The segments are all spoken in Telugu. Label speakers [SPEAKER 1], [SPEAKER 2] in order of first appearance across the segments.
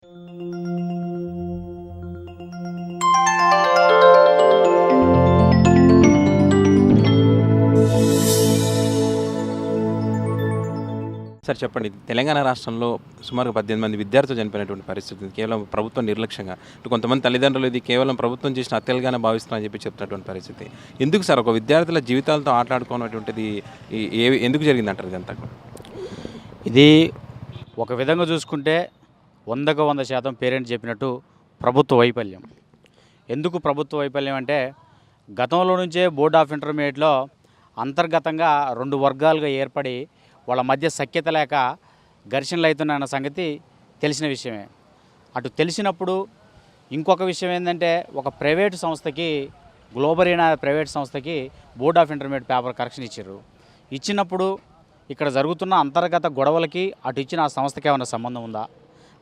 [SPEAKER 1] సార్ చెప్పండి, తెలంగాణ రాష్ట్రంలో సుమారు 18 మంది విద్యార్థులు చనిపోయినటువంటి పరిస్థితి కేవలం ప్రభుత్వం నిర్లక్ష్యంగా, కొంతమంది తల్లిదండ్రులు ఇది కేవలం ప్రభుత్వం చేసిన హత్యలుగానే భావిస్తున్నారని చెప్పి చెప్తున్నటువంటి పరిస్థితి. ఎందుకు సార్ ఒక విద్యార్థుల జీవితాలతో ఆటలాడుకున్నటువంటిది ఎందుకు జరిగిందంటారు ఇదంతా?
[SPEAKER 2] ఇది ఒక విధంగా చూసుకుంటే 100కు 100% పేరెంట్స్ చెప్పినట్టు ప్రభుత్వ వైఫల్యం. ఎందుకు ప్రభుత్వ వైఫల్యం అంటే, గతంలో నుంచే బోర్డ్ ఆఫ్ ఇంటర్మీడియట్లో అంతర్గతంగా 2 వర్గాలుగా ఏర్పడి వాళ్ళ మధ్య సఖ్యత లేక ఘర్షణలు అవుతున్న సంగతి తెలిసిన విషయమే. అటు తెలిసినప్పుడు ఇంకొక విషయం ఏంటంటే, ఒక ప్రైవేటు సంస్థకి, గ్లోబరీనా ప్రైవేట్ సంస్థకి board of intermediate paper correction ఇచ్చారు. ఇచ్చినప్పుడు ఇక్కడ జరుగుతున్న అంతర్గత గొడవలకి అటు ఇచ్చిన ఆ సంస్థకి ఏమైనా సంబంధం ఉందా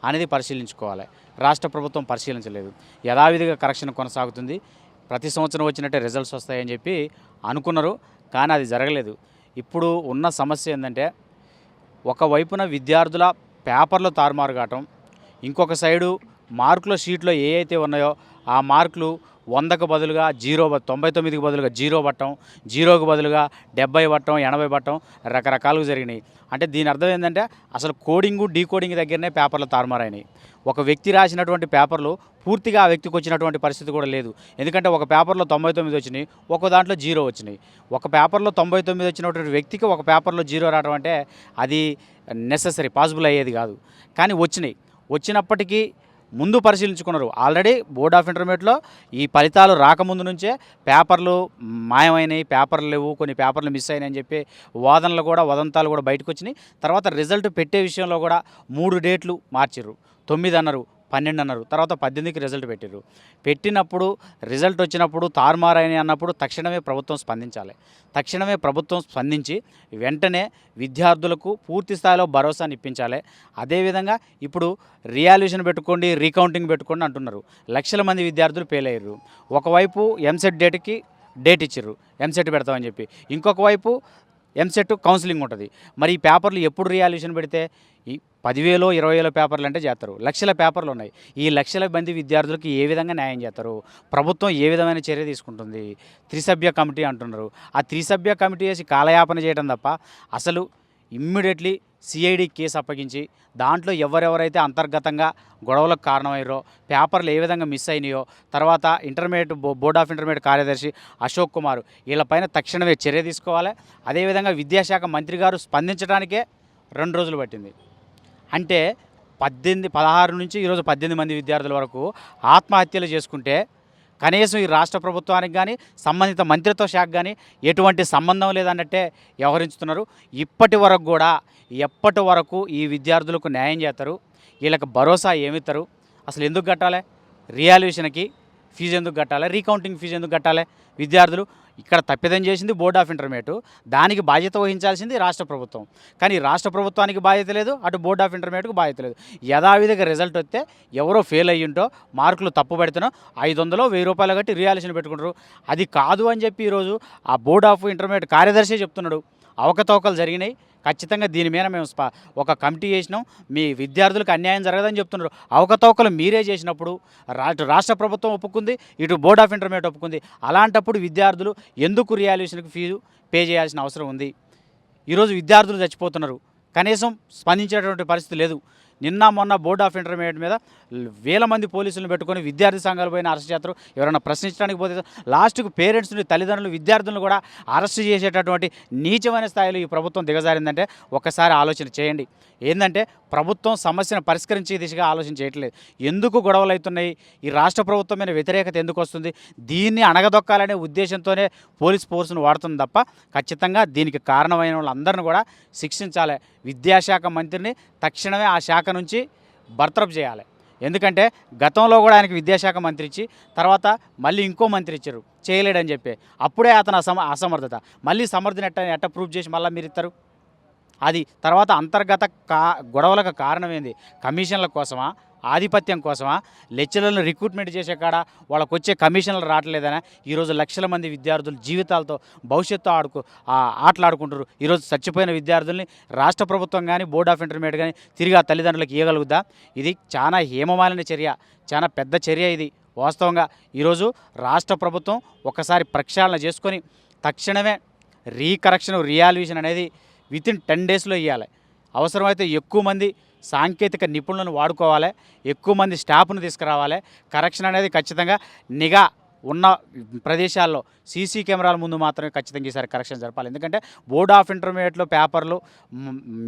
[SPEAKER 2] అనేది పరిశీలించుకోవాలి. రాష్ట్ర ప్రభుత్వం పరిశీలించలేదు. యథావిధిగా కరెక్షన్ కొనసాగుతుంది. ప్రతి సంవత్సరం వచ్చినట్టే రిజల్ట్స్ వస్తాయని చెప్పి అనుకున్నారు, కానీ అది జరగలేదు. ఇప్పుడు ఉన్న సమస్య ఏంటంటే, ఒకవైపున విద్యార్థుల పేపర్లు తారుమారు కావటం, ఇంకొక సైడు మార్కుల షీట్లో ఏ అయితే ఉన్నాయో ఆ మార్కులు 100కు బదులుగా 99కి బదులుగా 0 పట్టడం, 0కు బదులుగా 70 పట్టడం, 80 పట్టడం రకరకాలుగా జరిగినాయి. అంటే దీని అర్థం ఏంటంటే, అసలు కోడింగు డీకోడింగ్ దగ్గరనే పేపర్లు తారుమారైనాయి. ఒక వ్యక్తి రాసినటువంటి పేపర్లు పూర్తిగా ఆ వ్యక్తికి వచ్చినటువంటి పరిస్థితి కూడా లేదు. ఎందుకంటే ఒక పేపర్లో 99 వచ్చినాయి, ఒక దాంట్లో 0 వచ్చినాయి. ఒక పేపర్లో 99 వచ్చినటువంటి వ్యక్తికి ఒక పేపర్లో 0 రావడం అంటే అది నెససరీ, పాసిబుల్ అయ్యేది కాదు. కానీ వచ్చినప్పటికీ ముందు పరిశీలించుకున్నారు. ఆల్రెడీ బోర్డ్ ఆఫ్ ఇంటర్మీడియట్లో ఈ ఫలితాలు రాకముందు నుంచే పేపర్లు మాయమైనాయి, పేపర్లు లేవు, కొన్ని పేపర్లు మిస్ అయినాయి అని చెప్పి వదంతాలు కూడా బయటకు వచ్చినాయి. తర్వాత రిజల్ట్ పెట్టే విషయంలో కూడా 3 డేట్లు మార్చిర్రు. 9 అన్నారు, 12 అన్నారు, తర్వాత 18కి రిజల్ట్ పెట్టారు. పెట్టినప్పుడు రిజల్ట్ వచ్చినప్పుడు తారుమారైన అన్నప్పుడు తక్షణమే ప్రభుత్వం స్పందించి వెంటనే విద్యార్థులకు పూర్తి స్థాయిలో భరోసాని ఇప్పించాలి. అదేవిధంగా ఇప్పుడు రీవాల్యుయేషన్ పెట్టుకోండి, రీకౌంటింగ్ పెట్టుకోండి అంటున్నారు. లక్షల మంది విద్యార్థులు ఫెయిల్ అయ్యారు. ఒకవైపు ఎంసెట్ డేట్ ఇచ్చిర్రు, ఎంసెట్ పెడతామని చెప్పి. ఇంకొక వైపు ఎంసెట్ కౌన్సిలింగ్ ఉంటుంది. మరి ఈ పేపర్లు ఎప్పుడు రీవాల్యుయేషన్ పెడితే, ఈ 10,000 20,000 పేపర్లు అంటే చేస్తారు. లక్షల పేపర్లు ఉన్నాయి. ఈ లక్షల మంది విద్యార్థులకు ఏ విధంగా న్యాయం చేస్తారు? ప్రభుత్వం ఏ విధమైన చర్య తీసుకుంటుంది? 3 సభ్య కమిటీ అంటున్నారు. ఆ 3 సభ్య కమిటీ వేసి కాలయాపన చేయడం తప్ప అసలు ఇమ్మీడియట్లీ సిఐడి కేసు అప్పగించి దాంట్లో ఎవరెవరైతే అంతర్గతంగా గొడవలకు కారణమయ్యారో, పేపర్లు ఏ విధంగా మిస్ అయినాయో, తర్వాత బోర్డ్ ఆఫ్ ఇంటర్మీడియట్ కార్యదర్శి అశోక్ కుమార్ వీళ్ళపైన తక్షణమే చర్య తీసుకోవాలి. అదేవిధంగా విద్యాశాఖ మంత్రి గారు స్పందించడానికే 2 రోజులు పట్టింది. అంటే 16 నుంచి ఈరోజు 18 మంది విద్యార్థుల వరకు ఆత్మహత్యలు చేసుకుంటే కనీసం ఈ రాష్ట్ర ప్రభుత్వానికి కానీ సంబంధిత మంత్రిత్వ శాఖ కానీ ఎటువంటి సంబంధం లేదన్నట్టే వ్యవహరించుతున్నారు. ఎప్పటి వరకు ఈ విద్యార్థులకు న్యాయం చేస్తారు? వీళ్ళకి భరోసా ఏమిస్తారు? అసలు ఎందుకు కట్టాలి? రీవాల్యుయేషన్కి ఫీజు ఎందుకు కట్టాలి? రీకౌంటింగ్ ఫీజు ఎందుకు కట్టాలి? విద్యార్థులు ఇక్కడ తప్పిదం చేసింది బోర్డ్ ఆఫ్ ఇంటర్మీడియట్, దానికి బాధ్యత వహించాల్సింది రాష్ట్ర ప్రభుత్వం. కానీ రాష్ట్ర ప్రభుత్వానికి బాధ్యత లేదు, అటు బోర్డ్ ఆఫ్ ఇంటర్మీడియట్కు బాధ్యత లేదు. యథావిధిగా రిజల్ట్ వస్తే ఎవరో ఫెయిల్ అయ్యింటో, మార్కులు తప్పు పెడుతున్నా 500 1000 రూపాయలు కట్టి రీవాల్యుయేషన్ పెట్టుకుంటారు. అది కాదు అని చెప్పి ఈరోజు ఆ బోర్డ్ ఆఫ్ ఇంటర్మీడియట్ కార్యదర్శి చెప్తున్నాడు. అవకతవకలు జరిగినాయి, ఖచ్చితంగా దీని మీద మేము ఒక కమిటీ చేసినాం, మీ విద్యార్థులకు అన్యాయం జరగదని చెప్తున్నారు. అవకతవకలు మీరే చేసినప్పుడు రాష్ట్ర ప్రభుత్వం ఒప్పుకుంది, ఇటు బోర్డ్ ఆఫ్ ఇంటర్మీడియట్ ఒప్పుకుంది. అలాంటప్పుడు విద్యార్థులు ఎందుకు రీవాల్యుయేషన్కి ఫీజు పే చేయాల్సిన అవసరం ఉంది? ఈరోజు విద్యార్థులు చచ్చిపోతున్నారు, కనీసం స్పందించేటువంటి పరిస్థితి లేదు. నిన్న మొన్న బోర్డ్ ఆఫ్ ఇంటర్మీడియట్ మీద వేల మంది పోలీసులను పెట్టుకొని విద్యార్థి సంఘాలు పోయిన అరెస్ట్ చేస్తారు. ఎవరైనా ప్రశ్నించడానికి పోతే లాస్ట్కు పేరెంట్స్ని, తల్లిదండ్రులు, విద్యార్థులను కూడా అరెస్ట్ చేసేటటువంటి నీచమైన స్థాయిలో ఈ ప్రభుత్వం దిగజారిందంటే ఒక్కసారి ఆలోచన చేయండి. ఏంటంటే ప్రభుత్వం సమస్యను పరిష్కరించే దిశగా ఆలోచన చేయట్లేదు. ఎందుకు గొడవలు అవుతున్నాయి? ఈ రాష్ట్ర ప్రభుత్వం మీద వ్యతిరేకత ఎందుకు వస్తుంది? దీన్ని అణగదొక్కాలనే ఉద్దేశంతోనే పోలీస్ ఫోర్స్ను వాడుతుంది తప్ప ఖచ్చితంగా దీనికి కారణమైన వాళ్ళందరినీ కూడా శిక్షించాలి. విద్యాశాఖ మంత్రిని తక్షణమే ఆ శాఖ నుంచి బర్తరఫ్ చేయాలి. ఎందుకంటే గతంలో కూడా ఆయనకి విద్యాశాఖ మంత్రి ఇచ్చి తర్వాత మళ్ళీ ఇంకో మంత్రి ఇచ్చారు, చేయలేడని చెప్పి. అప్పుడే అతను అసమర్థత. మళ్ళీ సమర్థన ఎట్ట ప్రూవ్ చేసి మళ్ళీ మీరు ఇస్తారు? అది తర్వాత అంతర్గత గొడవలకు కారణం ఏంది? కమిషన్ల కోసమా, ఆధిపత్యం కోసమా, లెక్చరర్లను రిక్రూట్మెంట్ చేసే కాడ వాళ్ళకు వచ్చే కమిషన్లు రావట్లేదనా? ఈరోజు లక్షల మంది విద్యార్థులు జీవితాలతో భవిష్యత్తు ఆటలాడుకుంటారు. ఈరోజు చచ్చిపోయిన విద్యార్థుల్ని రాష్ట్ర ప్రభుత్వం కానీ బోర్డ్ ఆఫ్ ఇంటర్మీడియట్ కానీ తిరిగి ఆ తల్లిదండ్రులకు ఇవ్వగలుగుతా? ఇది చాలా హేమమాలిన చర్య, చాలా పెద్ద చర్య ఇది. వాస్తవంగా ఈరోజు రాష్ట్ర ప్రభుత్వం ఒకసారి ప్రక్షాళన చేసుకొని తక్షణమే రియాల్యుయేషన్ అనేది వితిన్ 10 డేస్లో ఇవ్వాలి. అవసరమైతే ఎక్కువ మంది సాంకేతిక నిపుణులను వాడుకోవాలి, ఎక్కువ మంది స్టాఫ్ను తీసుకురావాలి. కరెక్షన్ అనేది ఖచ్చితంగా నిఘా ఉన్న ప్రదేశాల్లో సీసీ కెమెరాల ముందు మాత్రమే ఖచ్చితంగా ఈసారి కరెక్షన్ జరపాలి. ఎందుకంటే బోర్డ్ ఆఫ్ ఇంటర్మీడియట్లో పేపర్లు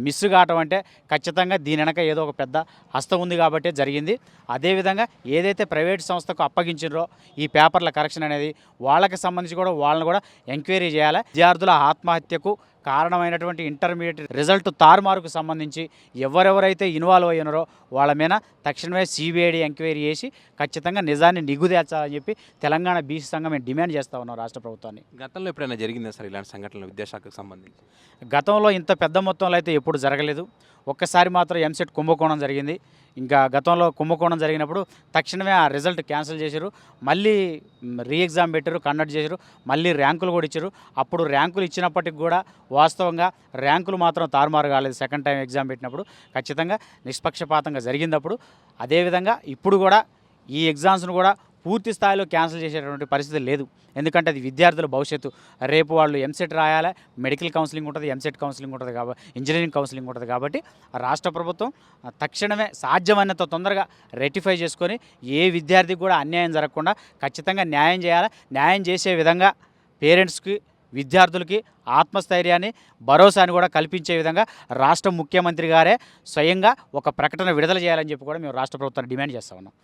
[SPEAKER 2] మిస్ కావటం అంటే ఖచ్చితంగా దీని వెనక ఏదో ఒక పెద్ద హస్తం ఉంది కాబట్టి జరిగింది. అదేవిధంగా ఏదైతే ప్రైవేట్ సంస్థకు అప్పగించారో ఈ పేపర్ల కరెక్షన్ అనేది వాళ్ళకి సంబంధించి కూడా వాళ్ళని కూడా ఎంక్వైరీ చేయాలి. విద్యార్థుల ఆత్మహత్యకు కారణమైనటువంటి ఇంటర్మీడియట్ రిజల్ట్ తారుమారుకు సంబంధించి ఎవరెవరైతే ఇన్వాల్వ్ అయ్యారో వాళ్ళ మీద తక్షణమే సిబిఐడి ఎంక్వైరీ చేసి ఖచ్చితంగా నిజాన్ని నిగ్గుదేర్చాలని చెప్పి తెలంగాణ బీసీ సంఘం మేము డిమాండ్ చేస్తూ ఉన్నాం రాష్ట్ర ప్రభుత్వాన్ని.
[SPEAKER 1] గతంలో ఎప్పుడైనా జరిగిందా సార్ ఇలాంటి సంఘటనలు విద్యాశాఖకు సంబంధించి?
[SPEAKER 2] గతంలో ఇంత పెద్ద మొత్తంలో అయితే ఎప్పుడు జరగలేదు. ఒక్కసారి మాత్రం ఎంసెట్ కుంభకోణం జరిగింది. ఇంకా గతంలో కుంభకోణం జరిగినప్పుడు తక్షణమే ఆ రిజల్ట్ క్యాన్సిల్ చేశారు, మళ్ళీ రీ ఎగ్జామ్ పెట్టారు, కండక్ట్ చేశారు, మళ్ళీ ర్యాంకులు కూడా ఇచ్చారు. అప్పుడు ర్యాంకులు ఇచ్చినప్పటికి కూడా వాస్తవంగా ర్యాంకులు మాత్రం తారుమారు కాలేదు. సెకండ్ టైం ఎగ్జామ్ పెట్టినప్పుడు ఖచ్చితంగా నిష్పక్షపాతంగా జరిగినప్పుడు. అదేవిధంగా ఇప్పుడు కూడా ఈ ఎగ్జామ్స్ను కూడా పూర్తి స్థాయిలో క్యాన్సిల్ చేసేటువంటి పరిస్థితి లేదు. ఎందుకంటే అది విద్యార్థుల భవిష్యత్తు. రేపు వాళ్ళు ఎంసెట్ రాయాలి, మెడికల్ కౌన్సిలింగ్ ఉంటుంది, ఎంసెట్ కౌన్సిలింగ్ ఉంటుంది, కాబట్టి ఇంజనీరింగ్ కౌన్సిలింగ్ ఉంటుంది. కాబట్టి రాష్ట్ర ప్రభుత్వం తక్షణమే సాధ్యమైనంత తొందరగా రెక్టిఫై చేసుకొని ఏ విద్యార్థికి కూడా అన్యాయం జరగకుండా ఖచ్చితంగా న్యాయం చేయాలి. న్యాయం చేసే విధంగా పేరెంట్స్కి, విద్యార్థులకి ఆత్మస్థైర్యాన్ని, భరోసాని కూడా కల్పించే విధంగా రాష్ట్ర ముఖ్యమంత్రి గారే స్వయంగా ఒక ప్రకటన విడుదల చేయాలని చెప్పి కూడా మేము రాష్ట్ర ప్రభుత్వాన్ని డిమాండ్ చేస్తా ఉన్నాం.